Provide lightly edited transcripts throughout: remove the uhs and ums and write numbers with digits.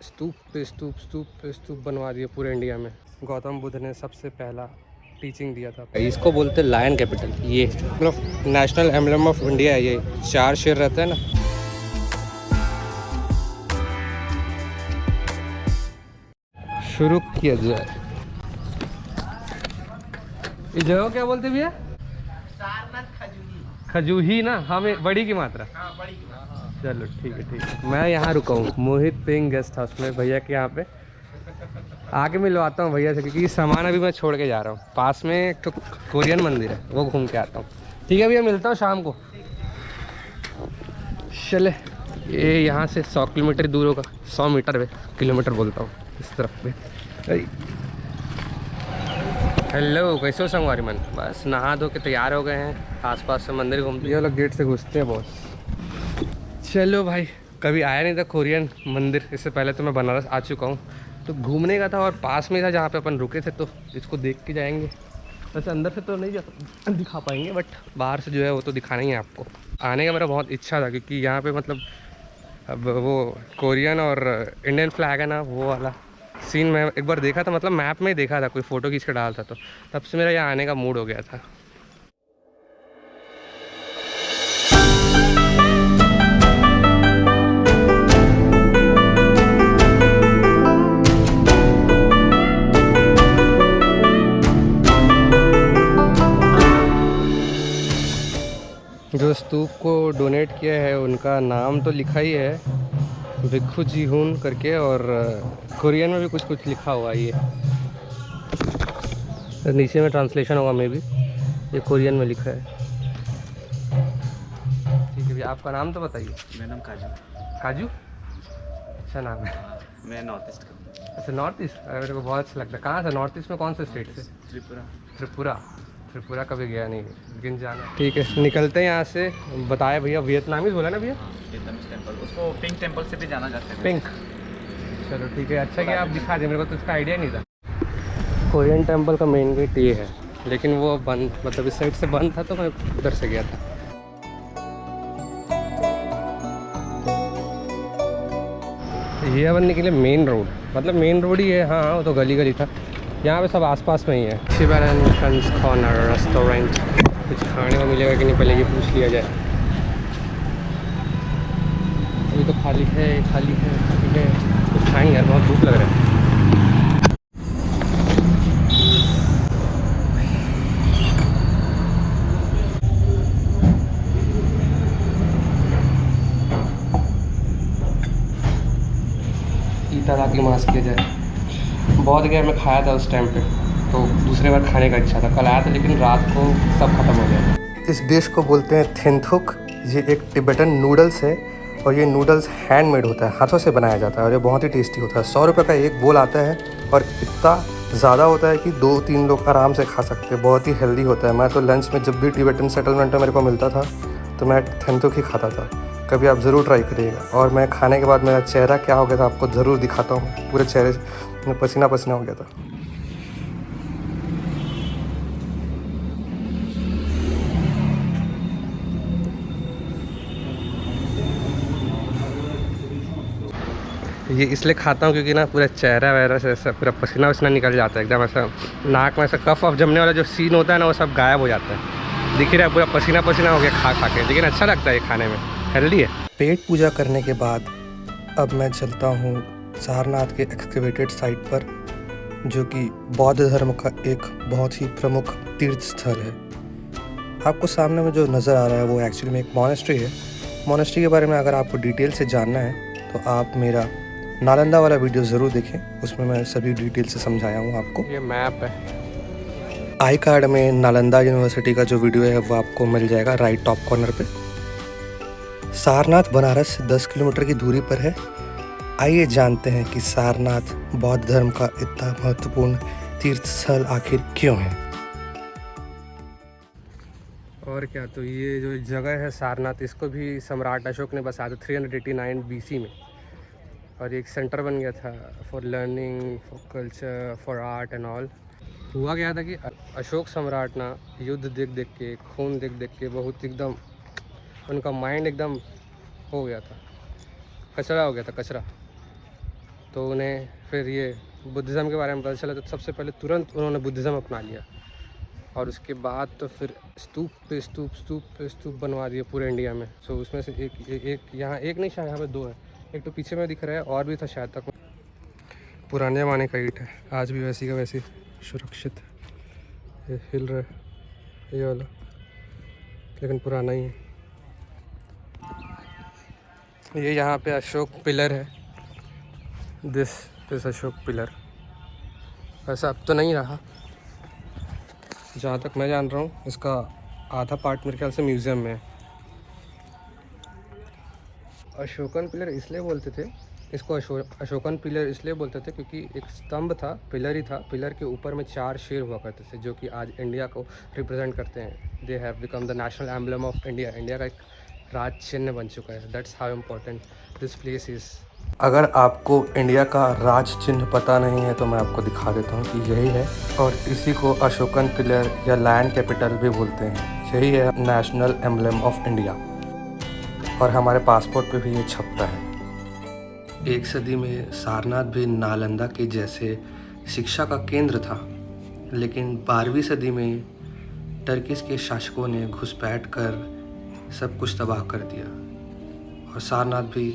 स्तूप बनवा दिए पूरे इंडिया में। गौतम बुद्ध ने सबसे पहला टीचिंग दिया था। इसको बोलते हैं लायन कैपिटल। ये मतलब नेशनल एम्बलम ऑफ इंडिया है। ये 4 शेर रहते हैं ना। शुरू किया जाए। ये जगह क्या बोलते भैया? खजूही ना, हमें बड़ी की मात्रा। हाँ, बड़ी की मात्रा। चलो ठीक है। मैं यहाँ रुका हूँ मोहित पेइंग गेस्ट हाउस में, भैया के यहाँ पे आके मिलवाता हूँ भैया से, क्योंकि सामान अभी मैं छोड़ के जा रहा हूँ। पास में एक तो कोरियन मंदिर है, वो घूम के आता हूँ। ठीक है भैया, मिलता हूँ शाम को। चले, ये यहाँ से 100 किलोमीटर दूर होगा। 100 मीटर पे, किलोमीटर बोलता हूँ इस तरफ पे। हेलो, कैसे हो संगवारी मन? बस नहा धो के तैयार हो गए हैं, आसपास से मंदिर घूमते। ये लोग गेट से घुसते हैं बॉस। चलो भाई, कभी आया नहीं था कोरियन मंदिर, इससे पहले तो मैं बनारस आ चुका हूँ। तो घूमने का था और पास में था जहाँ पे अपन रुके थे, तो इसको देख के जाएंगे। वैसे अंदर से तो नहीं दिखा पाएंगे, बट बाहर से जो है वो तो दिखाना ही है आपको। आने का मेरा बहुत इच्छा था, क्योंकि यहाँ पे मतलब अब वो कोरियन और इंडियन फ्लैग है ना, वो वाला सीन मैं एक बार देखा था, मतलब मैप में ही देखा था, कोई फ़ोटो खींच के डाला था, तो तब से मेरा यहाँ आने का मूड हो गया था। जो स्तूप को डोनेट किया है उनका नाम तो लिखा ही है, भिक्खू जी हुन करके, और कोरियन में भी कुछ लिखा हुआ है। ये नीचे में ट्रांसलेशन होगा मे बी, ये कोरियन में लिखा है। ठीक है भैया, आपका नाम तो बताइए। मेरा नाम काजू। काजू, अच्छा नाम है। मैं नॉर्थ ईस्ट का हूँ। अच्छा, नॉर्थ ईस्ट, मेरे को बहुत अच्छा लगता है। कहाँ से नॉर्थ ईस्ट में, कौन से स्टेट से? त्रिपुरा कभी गया नहीं, लेकिन जाना। ठीक है, निकलते हैं यहाँ से। बताया भैया, वियतनामीज बोला ना भैया? वियतनामीज टेम्पल, उसको पिंक टेम्पल से भी जाना जाता है। पिंक, चलो ठीक है। अच्छा कि आप दिखा दें, मेरे को तो इसका आइडिया नहीं था। कोरियन टेम्पल का मेन गेट ये है, लेकिन वो बंद, मतलब इस साइड से बंद था, तो मैं उधर से गया था। ये अपन निकले मेन रोड, मतलब मेन रोड ही है। हाँ, वो तो गली था। यहाँ पे सब आसपास में ही है। शिवरन फ्रेंड्स कॉर्नर रेस्टोरेंट। कुछ खाने को मिलेगा कि नहीं, पहले ये पूछ लिया जाए। अभी तो खाली है। कुछ खाएंगे यार, बहुत भूख लग रहा है। ताकि मांस किया जाए। बहुत गया मैं खाया था उस टाइम पे, तो दूसरे बार खाने का इच्छा था। कल आया था, लेकिन रात को सब खत्म हो गया। इस डिश को बोलते हैं थेंथुक। ये एक तिब्बतन नूडल्स है, और ये नूडल्स हैंडमेड होता है, हाथों से बनाया जाता है, और ये बहुत ही टेस्टी होता है। 100 रुपये का एक बोल आता है, और इतना ज़्यादा होता है कि 2-3 लोग आराम से खा सकते हैं। बहुत ही हेल्दी होता है। मैं तो लंच में जब भी तिब्बतन सेटलमेंट में मेरे को मिलता था, तो मैं थेंथुक ही खाता था। कभी आप ज़रूर ट्राई करिएगा। और मैं खाने के बाद मेरा चेहरा क्या हो गया था आपको ज़रूर दिखाता हूँ। पूरे चेहरे में पसीना हो गया था। ये इसलिए खाता हूँ क्योंकि ना पूरा चेहरा वगैरह से ऐसा पूरा पसीना निकल जाता है एकदम। ऐसा नाक में ऐसा कफ ऑफ जमने वाला जो सीन होता है ना, वो सब गायब हो जाता है। दिख ही रहा है, पूरा पसीना हो गया खा के। लेकिन अच्छा लगता है ये खाने में, हेल्दी है। पेट पूजा करने के बाद अब मैं चलता हूँ सारनाथ के एक्सकेवेटेड साइट पर, जो कि बौद्ध धर्म का एक बहुत ही प्रमुख तीर्थ स्थल है। आपको सामने में जो नज़र आ रहा है वो एक्चुअली में एक मोनेस्ट्री है। मोनेस्ट्री के बारे में अगर आपको डिटेल से जानना है तो आप मेरा नालंदा वाला वीडियो ज़रूर देखें, उसमें मैं सभी डिटेल से समझाया हूँ आपको। ये मैप है। आई कार्ड में नालंदा यूनिवर्सिटी का जो वीडियो है वो आपको मिल जाएगा राइट टॉप कॉर्नर पे। सारनाथ बनारस से 10 किलोमीटर की दूरी पर है। आइए जानते हैं कि सारनाथ बौद्ध धर्म का इतना महत्वपूर्ण तीर्थ स्थल आखिर क्यों है। और क्या, तो ये जो जगह है सारनाथ, इसको भी सम्राट अशोक ने बसाया था 389 BC में। और एक सेंटर बन गया था for learning, for culture, for art and all. हुआ क्या था कि अशोक सम्राट ना युद्ध देख के, खून देख के बहुत एकदम उनका माइंड एकदम हो गया था, कचरा हो गया था, कचरा। तो उन्हें फिर ये बुद्धिज़्म के बारे में पता चला, तो सबसे पहले तुरंत उन्होंने बुद्धिज़्म अपना लिया। और उसके बाद तो फिर स्तूप पे स्तूप बनवा दिए पूरे इंडिया में। सो उसमें से एक यहाँ एक नहीं, शायद यहाँ पे 2 है। एक तो पीछे में दिख रहा है, और भी था शायद तक। पुराने ज़माने का ईंट है, आज भी वैसी का वैसी सुरक्षित ये हिल रहा है ये वाला, लेकिन पुराना ही है। ये यहाँ पे अशोक पिलर है, दिस अशोक पिलर। वैसा अब तो नहीं रहा, जहाँ तक मैं जान रहा हूँ इसका आधा पार्ट मेरे ख्याल से म्यूज़ियम में है। अशोकन पिलर इसलिए बोलते थे इसको, अशोकन पिलर इसलिए बोलते थे क्योंकि एक स्तंभ था, पिलर ही था। पिलर के ऊपर में 4 शेर हुआ करते थे, जो कि आज इंडिया को रिप्रेजेंट करते हैं। They have become the national emblem of India. India का एक राज चिन्ह बन चुका है। That's how important this place is. अगर आपको इंडिया का राज चिन्ह पता नहीं है तो मैं आपको दिखा देता हूँ कि यही है, और इसी को अशोकन पिलर या लैंड कैपिटल भी बोलते हैं। यही है नेशनल एम्बलम ऑफ इंडिया, और हमारे पासपोर्ट पे भी ये छपता है। एक सदी में सारनाथ भी नालंदा के जैसे शिक्षा का केंद्र था, लेकिन 12वीं सदी में टर्किश के शासकों ने घुसपैठ कर सब कुछ तबाह कर दिया, और सारनाथ भी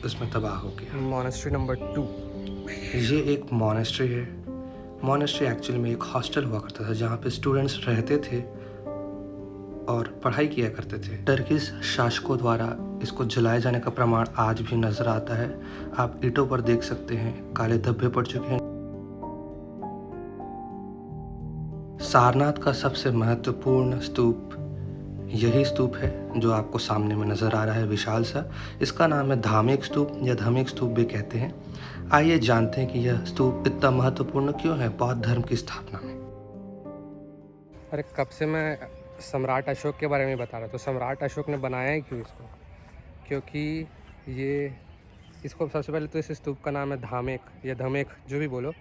उसमें तबाह हो गया। मॉनेस्ट्री नंबर 2, ये एक मॉनेस्ट्री है। मॉनेस्ट्री एक्चुअली में एक हॉस्टल हुआ करता था, जहाँ पे स्टूडेंट्स रहते थे और पढ़ाई किया करते थे। टर्किश शासकों द्वारा इसको जलाए जाने का प्रमाण आज भी नजर आता है। आप ईंटों पर देख सकते हैं, काले धब्बे पड़ चुके हैं। सारनाथ का सबसे महत्वपूर्ण स्तूप यही स्तूप है जो आपको सामने में नजर आ रहा है, विशाल सा। इसका नाम है धार्मिक स्तूप या धार्मिक स्तूप भी कहते हैं। आइए जानते हैं कि यह स्तूप इतना महत्वपूर्ण क्यों है बौद्ध धर्म की स्थापना में। अरे कब से मैं सम्राट अशोक के बारे में बता रहा था। तो सम्राट अशोक ने बनाया ही क्यों इसको? क्योंकि ये इसको सबसे पहले तो इस स्तूप का नाम है धामेक या धमेक, जो भी बोलो।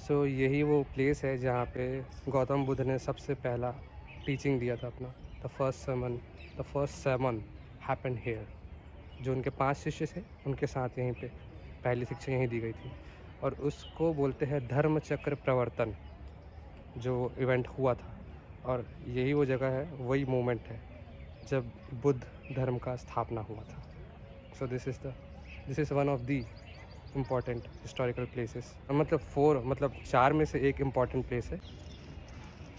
सो यही वो प्लेस है जहाँ पे गौतम बुद्ध ने सबसे पहला टीचिंग दिया था अपना। The first sermon happened here। जो उनके 5 शिष्य थे उनके साथ यहीं पे पहली शिक्षा यहीं दी गई थी, और उसको बोलते हैं धर्म चक्र प्रवर्तन, जो इवेंट हुआ था। और यही वो जगह है, वही मोमेंट है जब बुद्ध धर्म का स्थापना हुआ था। So this is one of the important historical places. मतलब 4 में से एक इम्पॉर्टेंट प्लेस है।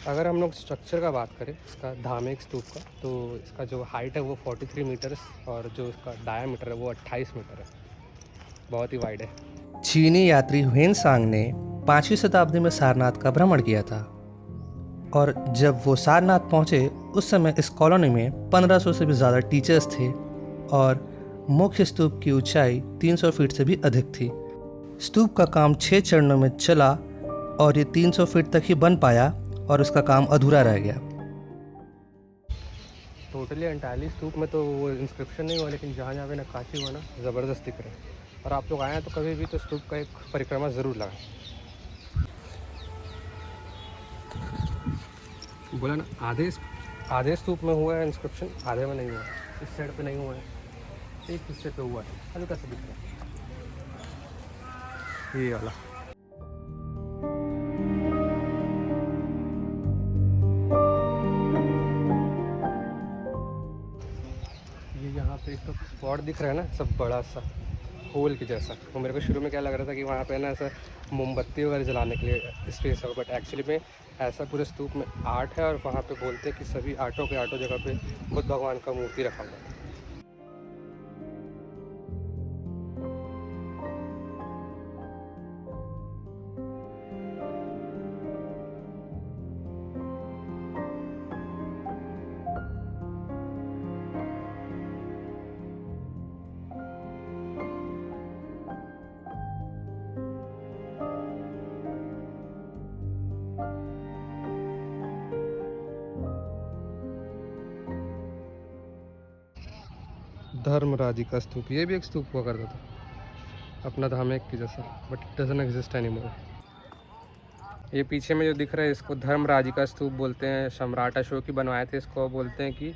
अगर हम लोग स्ट्रक्चर का बात करें इसका धामेक स्तूप का, तो इसका जो हाइट है वो 43 मीटर्स, और जो इसका डायामीटर है वो 28 मीटर है। बहुत ही वाइड है। चीनी यात्री ह्वेनसांग ने 5वीं शताब्दी में सारनाथ का भ्रमण किया था, और जब वो सारनाथ पहुंचे उस समय इस कॉलोनी में 1500 से भी ज़्यादा टीचर्स थे, और मुख्य स्तूप की ऊंचाई 300 फीट से भी अधिक थी। स्तूप का काम 6 चरणों में चला, और ये 300 फीट तक ही बन पाया, और उसका काम अधूरा रह गया। टोटली एंटायरली स्तूप में तो वो इंस्क्रिप्शन नहीं हुआ, लेकिन जहाँ जहाँ पे नक्काशी हुआ ना, ज़बरदस्त दिख रहा है। और आप लोग आए हैं तो कभी भी तो स्तूप का एक परिक्रमा ज़रूर लगाएं। बोला ना, आधे स्तूप में हुआ है इंस्क्रिप्शन, आधे में नहीं हुआ है। इस साइड पे नहीं हुआ है, एक हिस्से पे हुआ है, हल्का सा दिख रहा है ये वाला। ये यहाँ पे एक तो स्पॉट दिख रहा है ना, सब बड़ा सा होल के जैसा। तो मेरे को शुरू में क्या लग रहा था कि वहाँ पे ना ऐसा मोमबत्ती वगैरह जलाने के लिए स्पेस है, बट एक्चुअली में ऐसा पूरे स्तूप में आर्ट है। और वहाँ पे बोलते हैं कि सभी आर्टों जगह पे बुद्ध भगवान का मूर्ति रखा हुआ है। धर्मराजी का स्तूप, ये भी एक स्तूप हुआ करता था अपना धामेक की जैसा, but it doesn't exist anymore. ये पीछे में जो दिख रहा है इसको धर्मराजी का स्तूप बोलते हैं। सम्राट अशोक ही बनवाए थे इसको। बोलते हैं कि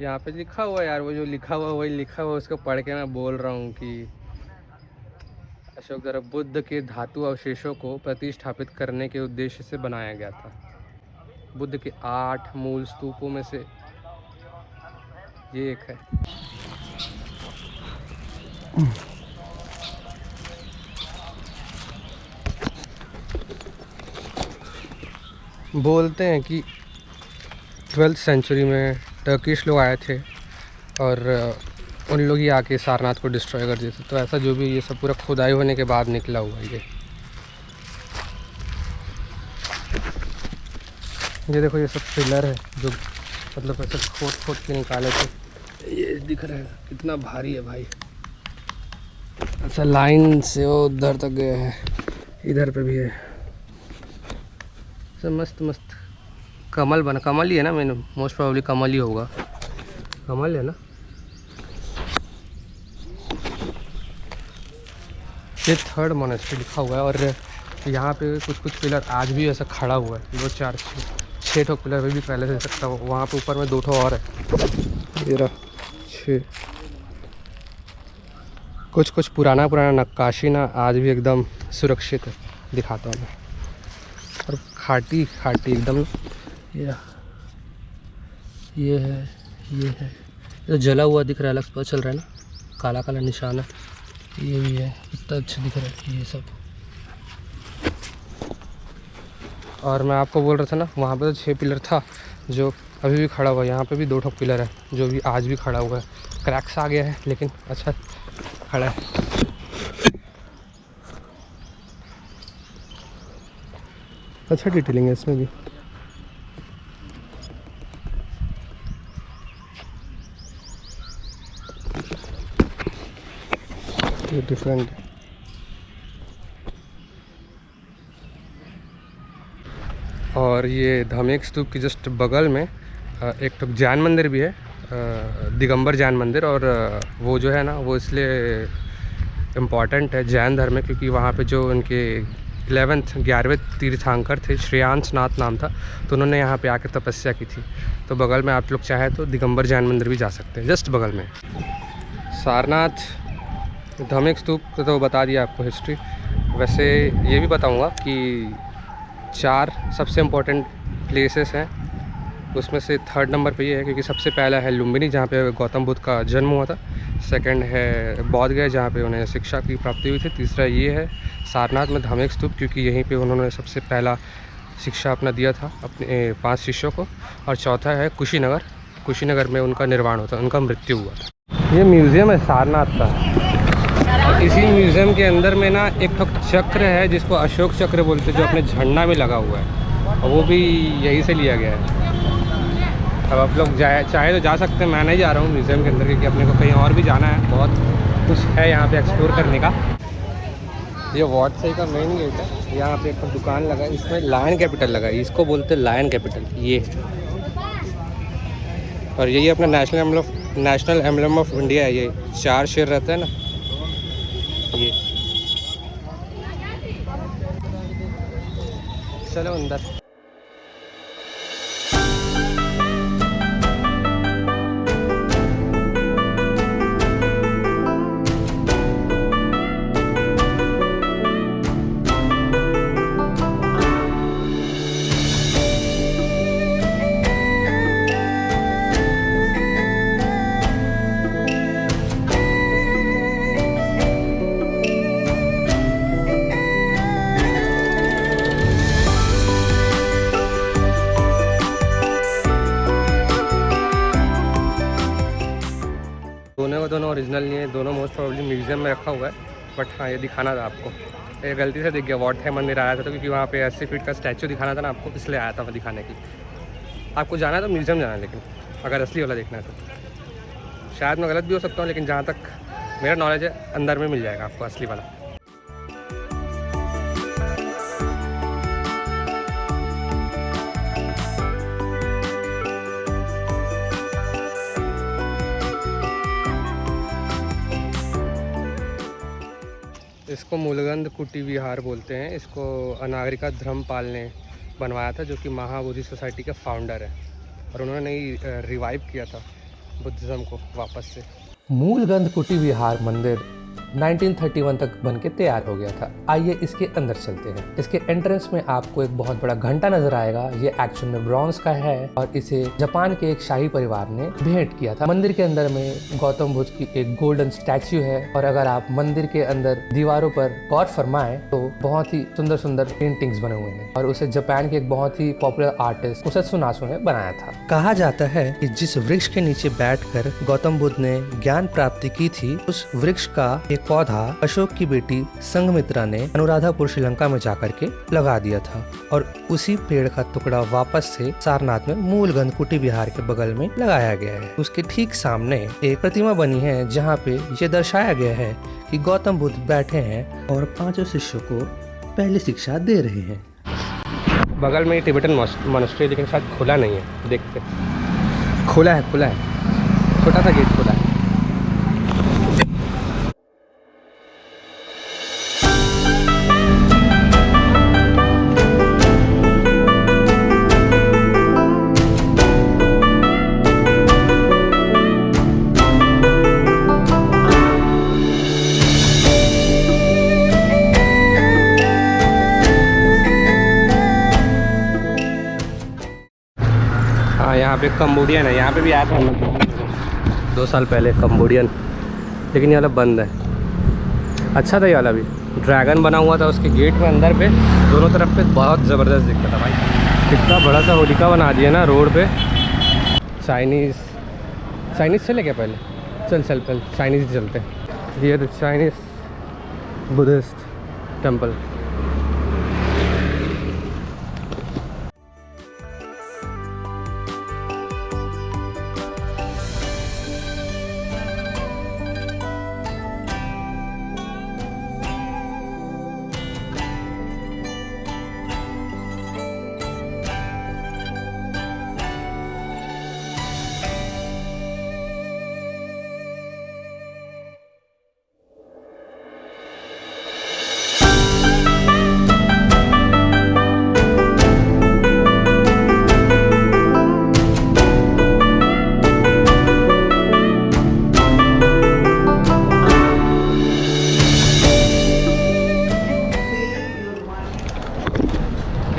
यहाँ पे लिखा हुआ है यार, वो जो लिखा हुआ वही लिखा हुआ, उसको पढ़ के मैं बोल रहा हूँ कि अशोकधारा बुद्ध के धातु अवशेषों को प्रतिष्ठापित करने के उद्देश्य से बनाया गया था। बुद्ध के 8 मूल स्तूपों में से ये एक है। बोलते हैं कि 12th सेंचुरी में टर्किश लोग आए थे और उन लोग ही आके सारनाथ को डिस्ट्रॉय कर दिए थे। तो ऐसा जो भी ये सब पूरा खुदाई होने के बाद निकला हुआ है ये देखो, ये सब पिलर है जो मतलब ऐसे खोद खोद के निकाले थे। ये दिख रहा है कितना भारी है भाई। अच्छा लाइन से वो उधर तक गए हैं, इधर पे भी है। सब मस्त मस्त कमल बना, कमल ही है ना, मैंने मोस्ट प्रोबेबली कमल ही होगा, कमल है ना। ये 3rd मोनेस्ट्री लिखा हुआ है और यहाँ पे कुछ पिलर आज भी ऐसा खड़ा हुआ है। 2 4 6 ठो पिलर भी पहले से सकता हो। वहाँ पे ऊपर में 2 ठो और है। ये रहा 6। कुछ पुराना नक्काशी ना आज भी एकदम सुरक्षित है, दिखाता हूँ मैं। और खाटी एकदम। ये है ये जला हुआ दिख रहा है, अलग पता चल रहा है ना, काला काला निशान है। ये भी है, इतना अच्छा दिख रहा है ये सब। और मैं आपको बोल रहा था ना, वहाँ पे तो 6 पिलर था जो अभी भी खड़ा हुआ है। यहाँ पे भी 2 ठो पिलर है जो भी आज भी खड़ा हुआ है। क्रैक्स आ गया है लेकिन अच्छा खड़ा है। अच्छा डिटेलिंग है इसमें भी। ये डिफरेंट है। और ये धमेक स्तूप के जस्ट बगल में एक तो जैन मंदिर भी है, दिगंबर जैन मंदिर। और वो जो है ना, वो इसलिए इम्पॉर्टेंट है जैन धर्म में क्योंकि वहाँ पे जो उनके 11वें तीर्थंकर थे, श्रेयांश नाथ नाम था, तो उन्होंने यहाँ पे आकर तपस्या की थी। तो बगल में आप लोग चाहे तो दिगंबर जैन मंदिर भी जा सकते हैं, जस्ट बगल में। सारनाथ धमेक स्तूप तो बता दिया आपको हिस्ट्री। वैसे ये भी बताऊँगा कि 4 सबसे इम्पोर्टेंट प्लेसेस हैं, उसमें से 3rd नंबर पे ये है क्योंकि सबसे पहला है लुम्बिनी जहाँ पे गौतम बुद्ध का जन्म हुआ था। 2nd है बौद्ध गया जहाँ पे उन्हें शिक्षा की प्राप्ति हुई थी। 3रा ये है सारनाथ में धमेक स्तूप क्योंकि यहीं पे उन्होंने सबसे पहला शिक्षा अपना दिया था अपने 5 शिष्यों को। और 4था है कुशीनगर में उनका निर्वाण होता, उनका मृत्यु हुआ था। ये म्यूज़ियम है सारनाथ का और इसी म्यूज़ियम के अंदर में ना एक चक्र है जिसको अशोक चक्र बोलते हैं, जो अपने झंडा में लगा हुआ है और वो भी यहीं से लिया गया है। अब आप लोग चाहे तो जा सकते हैं, मैं नहीं जा रहा हूँ म्यूज़ियम के अंदर क्योंकि अपने को कहीं और भी जाना है। बहुत कुछ है यहाँ पे एक्सप्लोर करने का। ये वाटसई का मेन गेट है, यहाँ पे एक दुकान लगा है, इसमें लायन कैपिटल लगा है, इसको बोलते हैं लायन कैपिटल ये। और यही अपना नेशनल एम्बलम ऑफ इंडिया है। ये 4 शेर रहता है ना ये। चलो अंदर। दोनों ओरिजिनल नहीं है, दोनों मोस्ट प्रोबेबली म्यूज़ियम में रखा हुआ है। बट हाँ ये दिखाना था आपको, ये गलती से दिख गया। वाटसई मंदिर आया था तो क्योंकि वहाँ पे 80 फीट का स्टैचू दिखाना था ना आपको, इसलिए आया था मैं दिखाने के लिए। आपको जाना है तो म्यूज़ियम जाना है, लेकिन अगर असली वाला देखना है तो। शायद मैं गलत भी हो सकता हूँ लेकिन जहाँ तक मेरा नॉलेज है अंदर में मिल जाएगा आपको असली वाला। इसको मूलगंध कुटी विहार बोलते हैं। इसको अनागरिका धर्मपाल ने बनवाया था जो कि महाबोधि सोसाइटी का फाउंडर है और उन्होंने ही रिवाइव किया था बुद्धिज़्म को वापस से। मूलगंध कुटी विहार मंदिर 1931 तक बन के तैयार हो गया था। आइए इसके अंदर चलते हैं। इसके एंट्रेंस में आपको एक बहुत बड़ा घंटा नजर आएगा। ये एक्चुअल में ब्रॉन्ज का है और इसे जापान के एक शाही परिवार ने भेंट किया था। मंदिर के अंदर में गौतम बुद्ध की एक गोल्डन स्टैच्यू है और अगर आप मंदिर के अंदर दीवारों पर गौर फरमाएं तो बहुत ही सुंदर सुंदर पेंटिंग्स बने हुए हैं और उसे जापान के एक बहुत ही पॉपुलर आर्टिस्ट उसात्सुनासो ने बनाया था। कहा जाता है कि जिस वृक्ष के नीचे बैठकर गौतम बुद्ध ने ज्ञान प्राप्ति की थी, उस वृक्ष का एक पौधा अशोक की बेटी संघमित्रा ने अनुराधापुर श्रीलंका में जाकर के लगा दिया था और उसी पेड़ का टुकड़ा वापस से सारनाथ में मूल गंधकुटी विहार के बगल में लगाया गया है। उसके ठीक सामने एक प्रतिमा बनी है जहाँ पे ये दर्शाया गया है कि गौतम बुद्ध बैठे हैं और 5 शिष्यों को पहली शिक्षा दे रहे हैं। बगल में टिबेटन मॉनेस्ट्री, लेकिन शायद खुला नहीं है, देखते। खुला है, छोटा सा गेट खुला है। हाँ, यहाँ पे कम्बोडियन है। यहाँ पे भी आया था 2 साल पहले कम्बोडियन, लेकिन ये वाला बंद है। अच्छा था ये वाला भी, ड्रैगन बना हुआ था उसके गेट में अंदर पे, दोनों तरफ पे बहुत ज़बरदस्त दिखता था भाई। कितना बड़ा सा होलिका बना दिया ना रोड पे। चाइनीज़ चले क्या पहले? चल पहले चाइनीज़ चलते हैं। ये तो चाइनीज़ बुद्धिस्ट टेम्पल।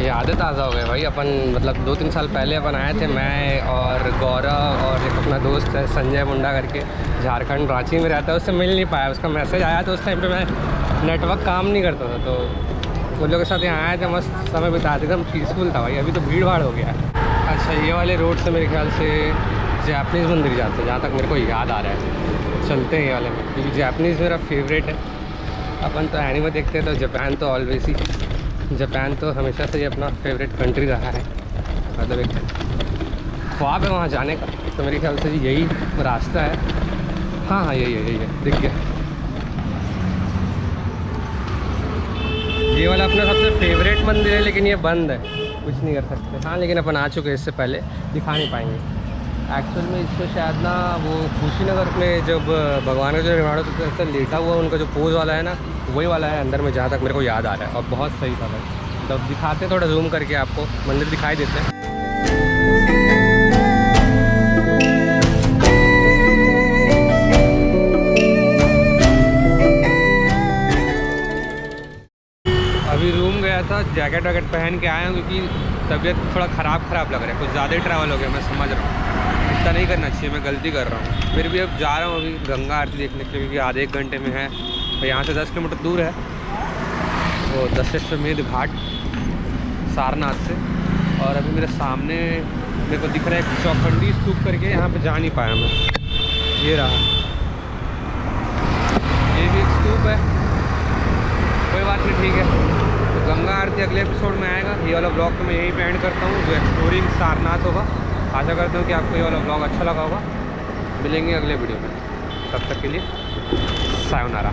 यादें ताज़ा हो गए भाई। अपन मतलब 2-3 साल पहले अपन आए थे, मैं और गौरव और एक अपना दोस्त है संजय मुंडा करके, झारखंड रांची में रहता है, उससे मिल नहीं पाया। उसका मैसेज आया तो उस टाइम पे मैं नेटवर्क काम नहीं करता था, तो उन लोगों के साथ यहाँ आए थे, मस्त समय बिताते, एकदम पीसफुल था भाई। अभी तो भीड़ भाड़ हो गया है। अच्छा, ये वाले रोड से मेरे ख्याल से जापानीज़ मंदिर जाते हैं, जहाँ तक मेरे को याद आ रहा है। चलते हैं ये वाले में, क्योंकि जापानीज़ मेरा फेवरेट है। अपन तो एनिमे देखते हैं, तो जापान तो ऑलवेज ही, जापान तो हमेशा से ही अपना फेवरेट कंट्री रहा है। मतलब एक ख्वाब है वहाँ जाने का, तो मेरे ख्याल से यही रास्ता है। हाँ, यही है, दिख गया। ये वाला अपना सबसे फेवरेट मंदिर है, लेकिन ये बंद है, कुछ नहीं कर सकते। हाँ, लेकिन अपन आ चुके हैं, इससे पहले दिखा नहीं पाएंगे। एक्चुअल में इसको शायद ना वो कुशीनगर में जब भगवान का जो निर्माण से लेटा हुआ उनका जो पोज वाला है ना, वही वाला है अंदर में, जहाँ तक मेरे को याद आ रहा है। और बहुत सही था भाई। तो दिखाते हैं, थोड़ा जूम करके आपको मंदिर दिखाई देते हैं। अभी रूम गया था, जैकेट वैकेट पहन के आया हूँ, क्योंकि तबीयत थोड़ा ख़राब लग रहा है। कुछ ज़्यादा ही ट्रैवल हो गया, मैं समझ रहा हूँ। इतना नहीं करना चाहिए, मैं गलती कर रहा हूँ। फिर भी अब जा रहा हूँ अभी गंगा आरती देखने के लिए, क्योंकि आधे 1 घंटे में है। तो यहाँ से 10 किलोमीटर दूर है वो दशाश्वमेध घाट सारनाथ से। और अभी मेरे सामने मेरे को दिख रहा है एक चौखंडी स्तूप करके, यहाँ पे जा नहीं पाया मैं। ये रहा, ये भी एक स्तूप है, कोई बात नहीं, ठीक है। तो गंगा आरती अगले एपिसोड में आएगा। ये वाला ब्लॉग तो मैं यहीं पे एंड करता हूँ, जो एक्सप्लोरिंग सारनाथ होगा। आशा करता हूँ कि आपको ये वाला ब्लॉग अच्छा लगा होगा। मिलेंगे अगले वीडियो में, तब तक के लिए सायोनारा।